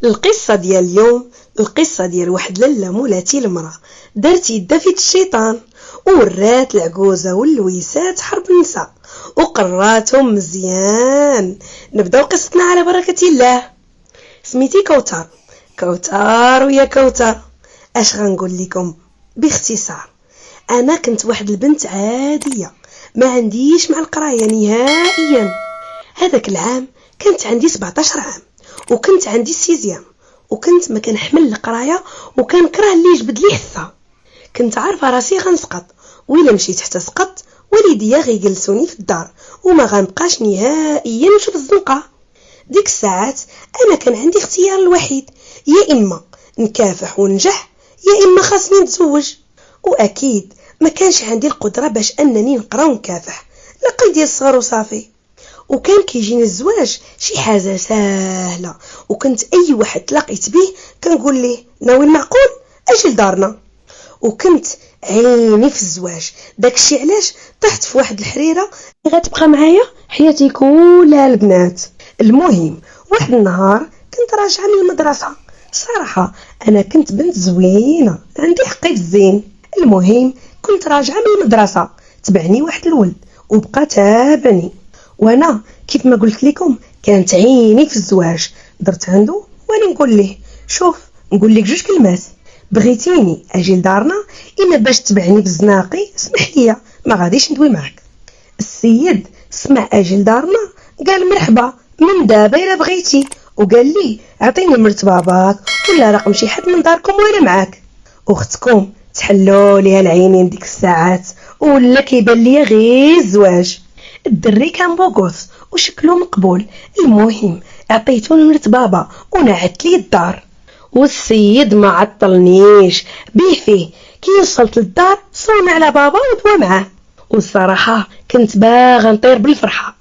القصة ديال اليوم القصة ديال واحد لاله مولاتي المرأة دارت يدها في الشيطان ورات العجوزة واللويسات حرب النساء وقراتهم مزيان. نبداو قصتنا على بركة الله. سميتي كوثر ويا كوثر اش غنقول لكم باختصار. انا كنت واحد البنت عادية ما عنديش مع القراية نهائيا. هذاك العام كنت عندي 17 عام وكنت عندي السيزيام وكنت ما كنحمل القرايه وكنكره اللي يجبد لي حصه. كنت عارفه راسي غنسقط وإلا مشيت حتى سقطت والديا غيجلسوني في الدار وما غنبقاش نهائيا نشوف الزنقه. ديك الساعات انا كان عندي اختيار الوحيد، يا اما نكافح وننجح يا اما خاصني نتزوج. واكيد ما كانش عندي القدره باش انني نقرا ونكافح، لقيت ديال الصغر وصافي. وكان كيجيني الزواج شي حاجه سهله، وكنت اي واحد تلاقيت به كنقول ليه ناوي المعقول اجي لدارنا. وكنت عيني في الزواج، داكشي علاش طحت في واحد الحريره غتبقى معايا حياتي كلها البنات. المهم واحد النهار كنت راجعه من المدرسه، صراحه انا كنت بنت زوينه عندي حقي الزين. المهم كنت راجعه من المدرسه تبعني واحد الولد وبقى تابعني، وانا كيف ما قلت لكم كانت عيني في الزواج. درت عنده وانا نقول له شوف نقول لك جوج كلمات، بغيتيني اجي لدارنا اما باش تبعني بزناقي اسمح لي ما غاديش ندوي معك. السيد سمع اجي لدارنا قال مرحبا من دابا الا بغيتي، وقال لي عطيني مرت باباك ولا رقم شي حد من داركم وانا معاك. اختكم تحلوا ليها العينين ديك الساعات ولا كيبان ليا غير الزواج. الدري كان بوغوس وشكله مقبول. المهم عطيتو نمرت بابا ونعت لي الدار، والسيد ما عطلنيش بيه فيه. كي وصلت للدار صون على بابا ودوا معاه، والصراحه كنت باغا نطير بالفرحه.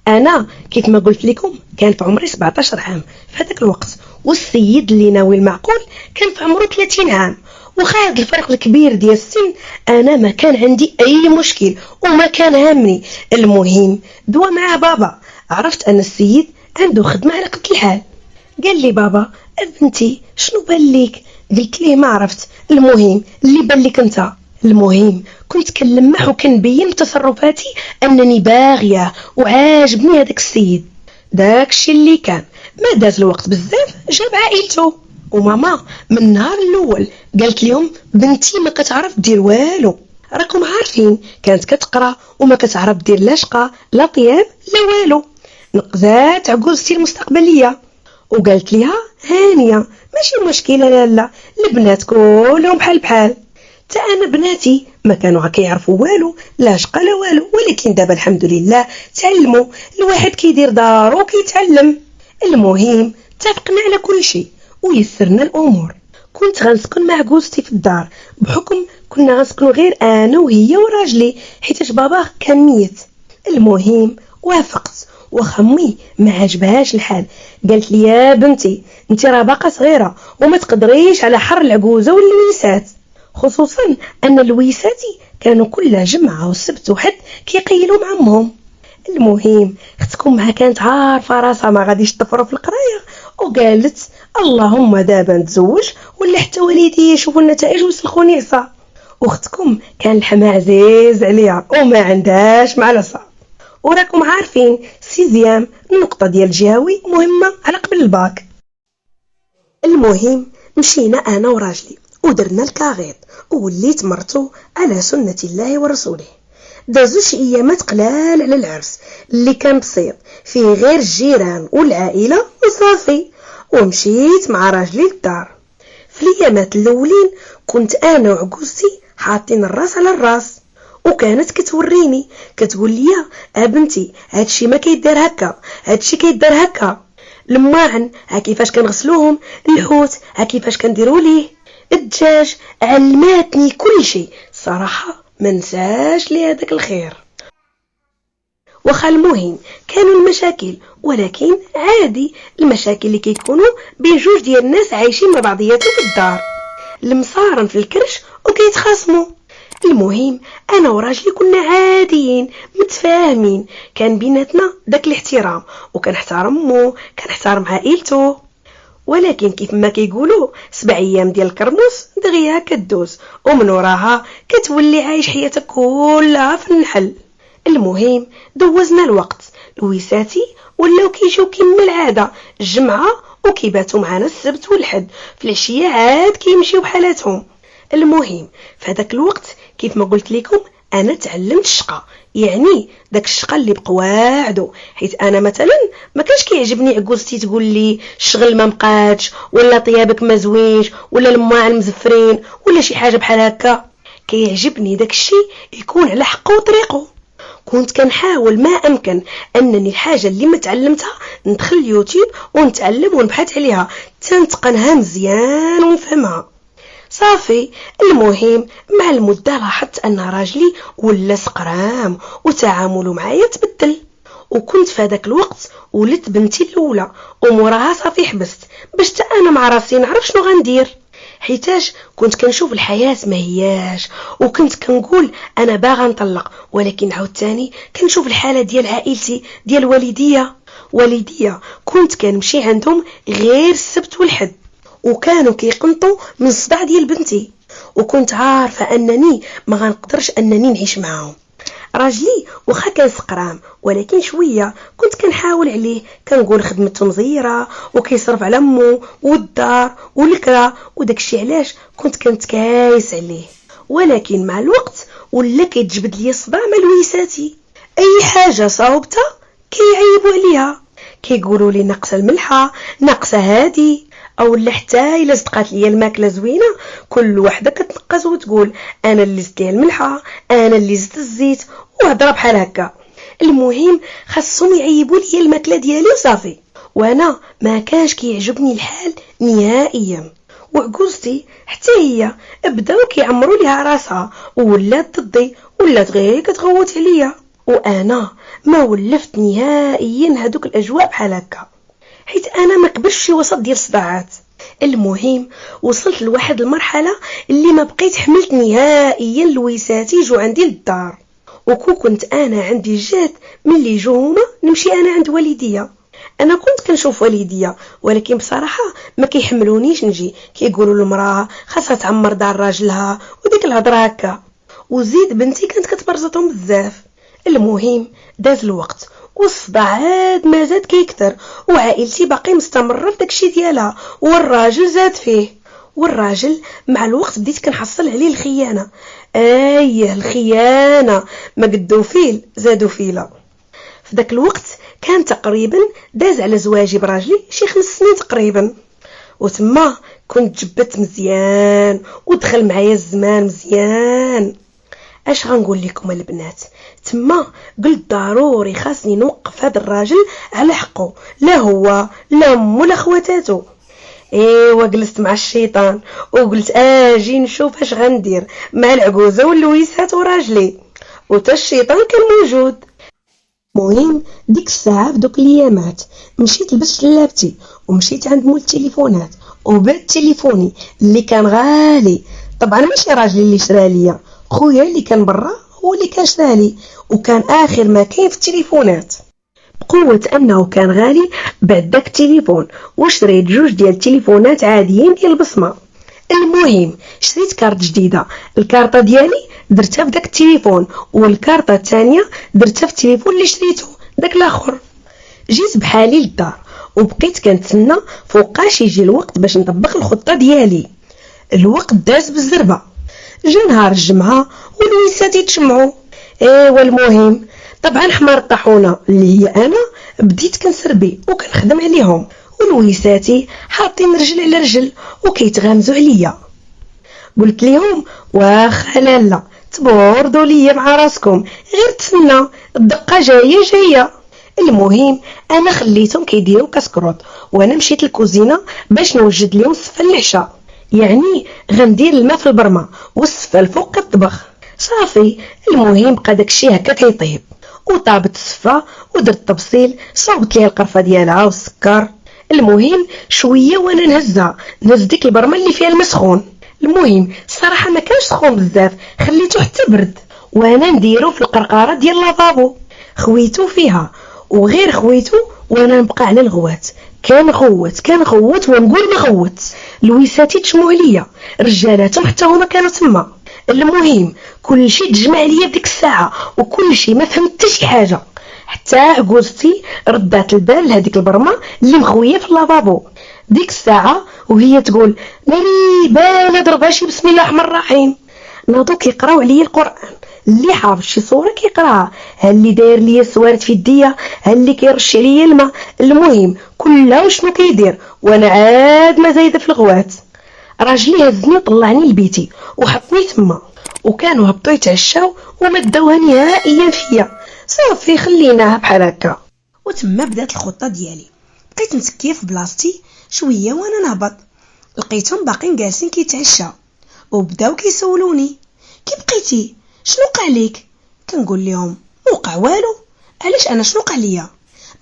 انا كيف ما قلت لكم كان في عمري 17 عام في هذاك الوقت، والسيد اللي ناوي المعقول كان في عمره 30 عام. وخارج الفرق الكبير ديال السن انا ما كان عندي اي مشكل وما كان هامني. المهم دوا مع بابا عرفت ان السيد عنده خدمه على قد الحال. قال لي بابا بنتي شنو بان ليك؟ قلت ليه ما عرفت. المهم اللي بان لك انت. المهم كنت كنلمح وكنبين بتصرفاتي انني باغيه وعاجبني هذاك السيد. داكشي اللي كان ما داز الوقت بزاف جاب عائلته وماما من النهار الاول قالت لهم بنتي ما كتعرف دير والو، راكم عارفين كانت كتقرا وما كتعرف دير لا شقه لا طياب لا والو. نقزات عجوزتي المستقبليه وقالت ليها هانيه ماشي مشكله لا البنات كلهم بحال تا انا بناتي ما كانوا كيعرفوا والو لا شقه لا والو، ولكن دابا الحمد لله تعلموا، الواحد كيدير دارو كيتعلم. المهم اتفقنا على كل شيء ويسرنا الامور. كنت غنسكن مع جوزتي في الدار بحكم كنا غنسكنوا غير انا وهي وراجلي حيتاش بابا كان ميت. المهم وافقت وخمي ما عجبهاش الحال. قالت لي يا بنتي انت راه باقه صغيره وما تقدريش على حر العجوزه واللويسات، خصوصا ان اللويساتي كانوا كل جمعه والسبت وحد كيقيلوا مع امهم. المهم اختكم معها كانت عارفه راسها ما غاديش تفرط في القرايه وقالت اللهم دابا نتزوج ولا حتى والدي يشوفوا النتائج ويسلخوني عصا. واختكم كان الحما عزيز عليها وما عندهاش مع العصا. وراكم عارفين سيزيام النقطه ديال الجهوي مهمه على قبل الباك. المهم مشينا انا وراجلي ودرنا الكاغيط ووليت مرتو على سنه الله ورسوله. دازو شي ايامات قلال على العرس اللي كان بسيط فيه غير الجيران والعائله وصافي، ومشيت مع راجلي للدار. في الايامات الاولين كنت انا وعجوزتي حاطين الراس على الراس، وكانت كتوريني كتقول لي بنتي هادشي ما كيدار هكا هادشي كيدار هكا، الماعن ها كيفاش كنغسلوهم، الحوت ها كيفاش كنديروا ليه، الدجاج علماتني كل شيء. صراحه ما نساش لي هذاك الخير. وخا المهم كانوا المشاكل ولكن عادي، المشاكل اللي كيكونوا بين جوج ديال الناس عايشين مع بعضياتهم في الدار المصارن في الكرش وكيتخاصموا. المهم انا وراجلي كنا عاديين متفاهمين، كان بيناتنا داك الاحترام وكنحترم مو كنحترم عائلته. ولكن كيف ما كيقولوا 7 ايام ديال الكرموس دغيا كدوز، ومن وراها كتولي عايش حياتك كلها في النحل. المهم دوزنا الوقت، لويساتي ولاو كيجيو كما العاده الجمعه وكيباتوا معنا السبت والحد، في العشيه عاد كيمشيو بحالاتهم. المهم فداك الوقت كيف ما قلت لكم انا تعلمت الشقه، يعني داك الشقه اللي بقواعدو، حيت انا مثلا ما كانش كيعجبني عكوزتي تقول لي الشغل ما مقادش، ولا طيابك ما زوينش، ولا الماعن مزفرين، ولا شي حاجه بحال هكا. كيعجبني داك الشيء يكون على حقه وطريقه. كنت كنحاول ما امكن انني الحاجه اللي ما تعلمتها ندخل اليوتيوب ونتعلم ونبحث عليها تنتقنها مزيان ونفهمها. صافي. المهم مع المده لاحظت ان راجلي ولا سقرام وتعامله معايا تبدل، وكنت في هذاك الوقت ولدت بنتي الاولى، وموراها صافي حبست باش حتى انا مع راسي نعرف شنو غندير، حيتاش كنت كنشوف الحياه ما هياش، وكنت كنقول انا باغا نطلق، ولكن عاوتاني كنشوف الحاله ديال عائلتي ديال والديا كنت كنمشي عندهم غير السبت والحد، وكانوا كيقنطوا من الصداع ديال بنتي، وكنت عارفه انني ما غنقدرش انني نعيش معاهم. راجلي واخا كان سقرام ولكن شويه كنت كنحاول عليه، كنقول خدمته مزيره وكيصرف على امه والدار والكرا وداكشي، علاش كنت كنتكايس عليه. ولكن مع الوقت ولا كيتجبد لي الصداع مع لويساتي، اي حاجه صاوبتها كيعيبوا عليها، كيقولوا لي ناقصه الملحه، ناقصه هادي، او حتى الا صدقات ليا الماكله زوينه كل وحده كتنقص وتقول انا اللي زدت ليها الملحه، انا اللي زدت الزيت، وهضره بحال هكا. المهم خاصهم يعيبوا لي الماكله ديالي وصافي، وانا ما كانش كيعجبني الحال نهائيا. وعكوزتي حتى هي بداو كيعمروا ليها راسها، ولات ضدي، ولات غير كتغوت عليا، وانا ما ولفت نهائيا هذوك الاجواء بحال هكا، حيت انا ما كبرش شي وسط ديال الصداعات. المهم وصلت لواحد المرحله اللي ما بقيت حملت نهائيا لويساتي يجوا عندي للدار، كنت انا عندي جات ملي يجوا هما نمشي انا عند والديا. انا كنت كنشوف والديا ولكن بصراحه ما كيحملونيش نجي، كيقولوا المراه خاصها تعمر دار راجلها وديك الهضره هكا، وزيد بنتي كانت كتبرزطهم بزاف. المهم داز الوقت والصداع عاد ما زاد كيكثر، وعائلتي باقي مستمره في داكشي ديالها، والراجل زاد فيه، والراجل مع الوقت بديت كنحصل عليه الخيانه. الخيانه ما قدو فيل زادوا فيلا. في داك الوقت كان تقريبا داز على زواجي براجلي شي 5 سنين تقريبا، وتما كنت جبت مزيان ودخل معايا الزمان مزيان. اش غنقول لكم البنات، تما قلت ضروري خاصني نوقف هذا الراجل على حقه، لا هو لا امه لا خواتاتو. وجلست مع الشيطان وقلت اجي نشوف اش غندير مع العجوزه واللويسات وراجلي، وتا الشيطان كان موجود. مهم ديك الساعه بدوك الايامات مشيت لبست لابتي ومشيت عند مول التليفونات وبعت تليفوني اللي كان غالي. طبعا ماشي راجلي اللي شرا ليا، خويا اللي كان برا هو اللي كان شرالي، وكان اخر ما كاين في التليفونات. بقوه انه كان غالي بعد داك التليفون وشريت 2 ديال التليفونات عاديين ديال البصمه. المهم شريت كارت جديده، الكارطه ديالي درتها في داك التليفون، والكارطه الثانيه درتها في التليفون اللي شريته داك الاخر. جيت بحالي للدار وبقيت كنتسنى فوقاش يجي الوقت باش نطبق الخطه ديالي. الوقت داز بالزربه، جا نهار الجمعه والويسات يتجمعوا. والمهم طبعا حمار الطاحونه اللي هي انا بديت كنسربي وكنخدم عليهم، والويساتي حاطين رجل على رجل وكيتغامزوا عليا. قلت لهم واخا لالا تبوردوا ليا مع راسكم، غير تسنى الدقه جايه. المهم انا خليتهم كيديروا كاسكروط، وانا مشيت للكوزينه باش نوجد لهم الصفه للعشاء، يعني غندير الماء في البرمه والصفه الفوق كطبخ. صافي. المهم بقى داكشي هكا كيطيب، وطابت الصفه ودرت التبصيل، صوبت ليها القرفه ديالها والسكر. المهم شويه وانا نهز ديك البرمه اللي فيها الماء سخون. المهم الصراحه ما كانش سخون بزاف، خليته حتى برد، وانا نديرو في القرقاره ديال لافابو، خويتو فيها وغير خويتو وانا نبقى على الغوات. كان غوت ونقول ما غوت. لويساتي تشمو عليا، رجالاتهم حتى هما كانوا تما. المهم كل شيء تجمع عليا ديك الساعه، وكل شيء ما فهمت حتى شي حاجه، حتى عجوزتي ردات البال لهذيك البرمه اللي مخويه في اللافابو ديك الساعه، وهي تقول ناري بالا ضربها شي بسم الله الرحمن الرحيم. ناضو كيقراو عليا القران، اللي حافظ شي صوره كيقراها، ها اللي داير ليا سوارت في يديا، ها اللي كيرش عليا الماء. المهم كلها وشنو كيدير وانا عاد ما زايده في الغوات. راجلي هزني وطلعني لبيتي وحطني تما، وكانوا هبطوا يتعشاو وما داوها نهائيا فيا. صافي خليناها بحال هكا، وتما بدات الخطه ديالي. بقيت نسكي في بلاصتي شويه وانا نهبط، لقيتهم باقين جالسين كيتعشاو وبداو كيسولوني كي بقيتي، شنو وقع لك؟ كنقول لهم ما وقع والو، علاش انا شنو وقع ليا؟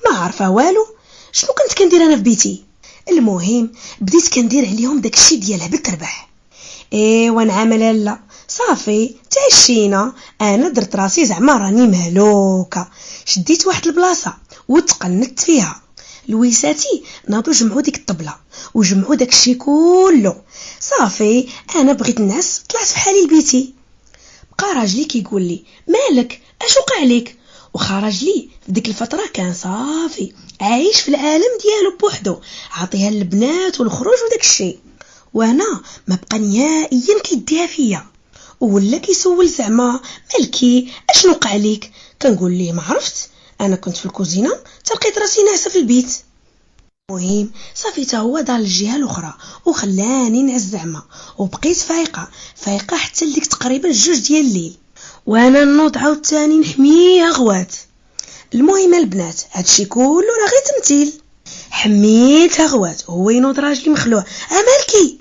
ما عارفه والو، شنو كنت كندير انا في بيتي؟ المهم بديت كندير عليهم داكشي ديال هبط ربح. ايوا نعمل لا صافي تعشينا، انا درت راسي زعما راني مهلوكه، شديت واحد البلاصه وتقنت فيها. لويساتي ناضو جمعوا ديك الطبله وجمعوا داكشي كله. صافي انا بغيت نعس، طلعت في حالي لبيتي. بقى راجلي كيقول لي مالك اش وقع لك؟ وخرج لي في ديك الفتره كان صافي عايش في العالم ديالو بوحدو، عطيها للبنات والخروج وداك الشيء، وانا ما بقى نهائيا كيديها فيا. ولا كيسول زعما مالكي اشنو وقع لك؟ كنقول ليه ما عرفت، انا كنت في الكوزينه تلقيت راسي ناعسه في البيت. المهم صافي تا هو دار الجهه الاخرى وخلاني نعس زعما، وبقيت فايقه حتى لديك تقريبا 2 ديال الليل، وانا نوض عاوتاني نحميها غوات. المهم البنات هادشي كله راه غير تمثيل. حميتها غوات هو ينوض راجلي مخلوع، مالكي؟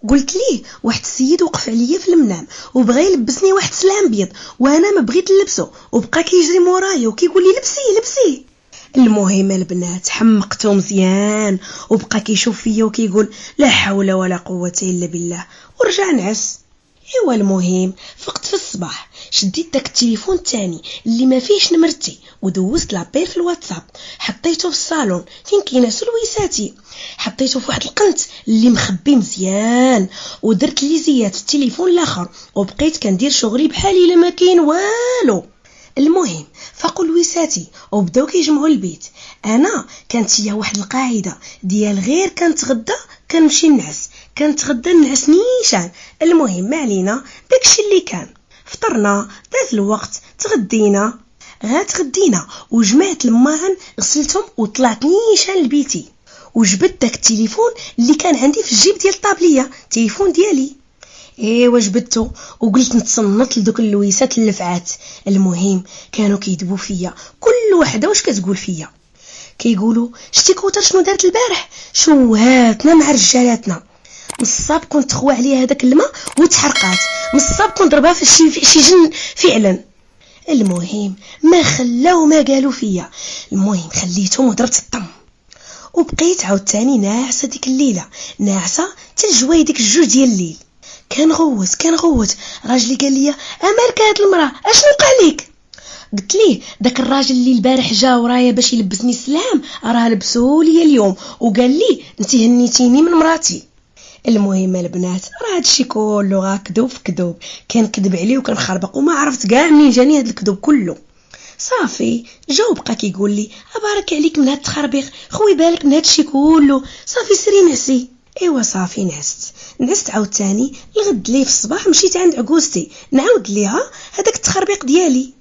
قلت ليه واحد السيد وقف عليا في المنام وبغى يلبسني واحد سلام بيض، وانا ما بغيت نلبسه، وبقى كيجري مورايا وكيقول لي لبسيه. المهم البنات حمقته مزيان، وبقى كيشوف فيا وكيقول لا حول ولا قوه الا بالله، ورجع نعس. ايوا المهم فقت في الصباح شديت داك التليفون الثاني اللي ما فيهش نمرتي ودوزت لابيل في الواتساب، حطيته في الصالون فين كينعسوا لويساتي، حطيته في واحد القنت اللي مخبي مزيان، ودرت لي زيات في التليفون الاخر وبقيت كندير شغلي بحالي لما كاين والو. المهم فاقوا لويساتي وبداو كيجمعوا البيت. انا كانت هي واحد القاعده ديال غير كنتغدى كنمشي نعس، كنتغدى نعس نيشان. المهم ما علينا، داكشي اللي كان. فطرنا، داز الوقت، تغدينا وجمعت الماعن غسلتهم وطلعت نيشان لبيتي، وجبت داك التليفون اللي كان عندي في الجيب ديال الطابليه، التليفون ديالي. ايوا جبدته وقلت نتصنت لدوك اللويسات اللفعات. المهم كانوا كيدبوا فيا، كل وحده واش كتقول فيا، كيقولوا شتي كوتر شنو دارت البارح، شوهاتنا مع رجالاتنا، نصاب كنت تخوى عليها هذاك الماء وتحرقات، نصاب كنت ضربها في شي جن فعلا. المهم ما خلاو ما قالوا فيا. المهم خليتهم وضربت الطم، وبقيت عاوتاني ناعسه ديك الليله، ناعسه حتى الجواي ديك 2 ديال الليل. كان غوت راجلي قال لي مالك هاد المراه اشنو وقع لك؟ قلت ليه داك الراجل اللي البارح جا ورايا باش يلبسني السلام راه لبسوه لي اليوم وقال لي انت هنيتيني من مراتي. المهم البنات راه هادشي كله غا كذوب في كذوب، كان كذب عليه وكان خربق وما عرفت كاع منين جاني هاد الكذوب كله. صافي جاو بقى كيقول لي ابارك عليك من هاد التخربيق، خوي بالك من هادشي كله، صافي سيري نعسي. ايوا صافي نعست عاوتاني الغد لي في الصباح مشيت عند عكوزتي نعاود ليها هذاك التخربيق ديالي.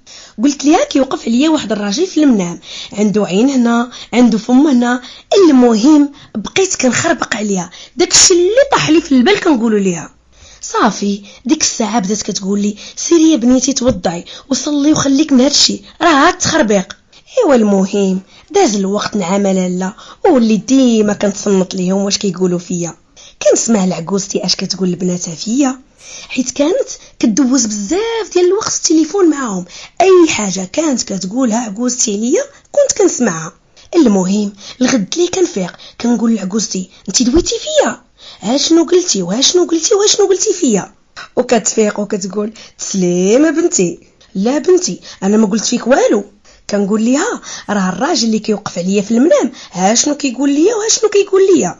قلت ليها كيوقف عليا واحد الراجل في المنام، عنده عين هنا عنده فم هنا. المهم بقيت كنخربق عليها، داكشي اللي طاح لي في البال كنقولوا ليها. صافي ديك الساعه بدات كتقول لي سيري يا بنيتي توضعي وصلي وخليك من هادشي راه هاد التخربيق. ايوا المهم داز الوقت نعمل لا، واللي ديما كنتصنت ليهم واش كيقولوا فيا. كنسمع لعكوزتي اش كتقول لبناتها فيا، حيت كانت كدوز بزاف ديال الوقت التليفون معاهم، اي حاجه كانت كتقولها عكوزتي عليا كنت كنسمعها. المهم الغد لي كنفيق كنقول لعكوزتي انت دويتي فيا، شنو قلتي فيا؟ وكتفيق وكتقول تسليمه بنتي، لا بنتي انا ما قلت فيك والو. كنقول ليها راه الراجل اللي كيوقف عليا في المنام ها شنو كيقول ليا وها شنو كيقول ليا.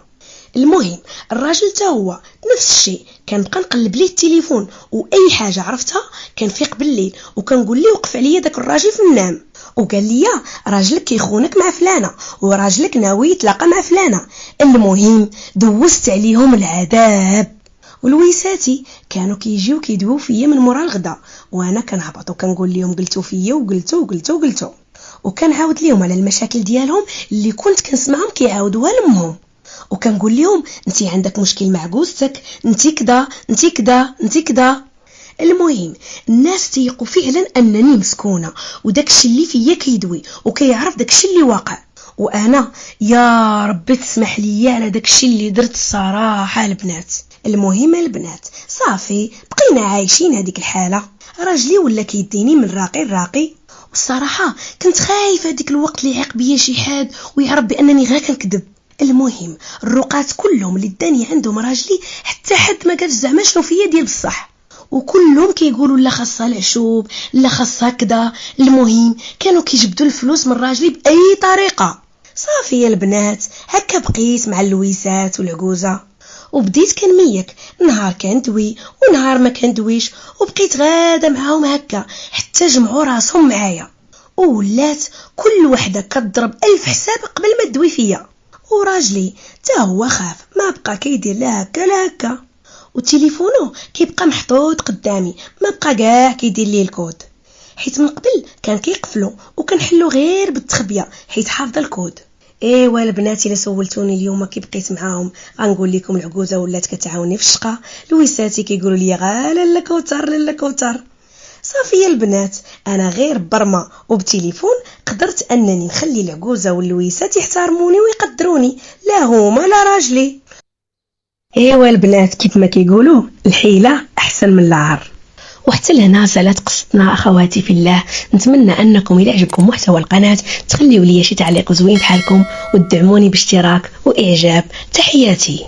المهم الراجل حتى هو نفس الشيء، كنبقى نقلب ليه التليفون واي حاجه عرفتها كنفيق بالليل وكنقول ليه وقف عليا داك الراجل في المنام وقال لي راجلك كيخونك مع فلانه وراجلك ناوي يتلاقى مع فلانه. المهم دوزت عليهم العذاب. ولويساتي كانوا كيجيو كيدويو فيا من مورا الغدا وانا كنهبط وكنقول لهم قلتوا فيا وقلتوا وكنعاود لهم على المشاكل ديالهم اللي كنت كنسمعهم كيعاودوها لامهم وكنقول لهم انتي عندك مشكل مع جوزتك، انتي كدا. المهم الناس تيقوا فعلا انني مسكونه وداكشي اللي فيا كيدوي وكيعرف داكشي اللي واقع، وانا يا ربي تسمح لي على داكشي اللي درت الصراحه البنات. المهم البنات صافي بقينا عايشين هذيك الحاله، راجلي ولا كيديني من راقي لراقي، والصراحه كنت خايفه هذيك الوقت اللي يعيق بيا شي حد ويعرف بانني غير كنكذب. المهم الرقات كلهم اللي داني عندهم راجلي حتى حد ما قال زعما شنو فيا ديال بصح، وكلهم كيقولوا لا خاصها العشوب لا خاصها كذا. المهم كانوا كيجبدوا الفلوس من راجلي باي طريقه. صافي يا البنات هكا بقيت مع اللويسات والعجوزه وبديت كنميك، نهار كندوي ونهار ما كندويش، وبقيت غاده معاهم هكا حتى جمعوا راسهم معايا وولات كل وحده كتضرب 1000 حساب قبل ما تدوي فيا. وراجلي تا هو خاف ما بقى كيدير لا هكا وتليفونه كيبقى محطوط قدامي ما بقى كاع كيدير لي الكود، حيت من قبل كان كيقفلو وكنحلو غير بالتخبيه حيت حافظه الكود. ايوا البنات الا سولتوني اليوم كي بقيت معاهم غنقول لكم العجوزه ولات كتعاوني في الشقه، لويساتي كيقولوا لي لالا كوثر. صافي يا البنات انا غير برمه وبتليفون قدرت انني نخلي العجوزه واللويسات يحترموني ويقدروني لا هما لا راجلي. ايوا البنات كيف ما كيقولوا الحيله احسن من العار. وحتى لهنا سالت قصتنا اخواتي في الله. نتمنى انكم الى عجبكم محتوى القناه تخليوا لي شي تعليق زوين بحالكم وتدعموني باشتراك واعجاب. تحياتي.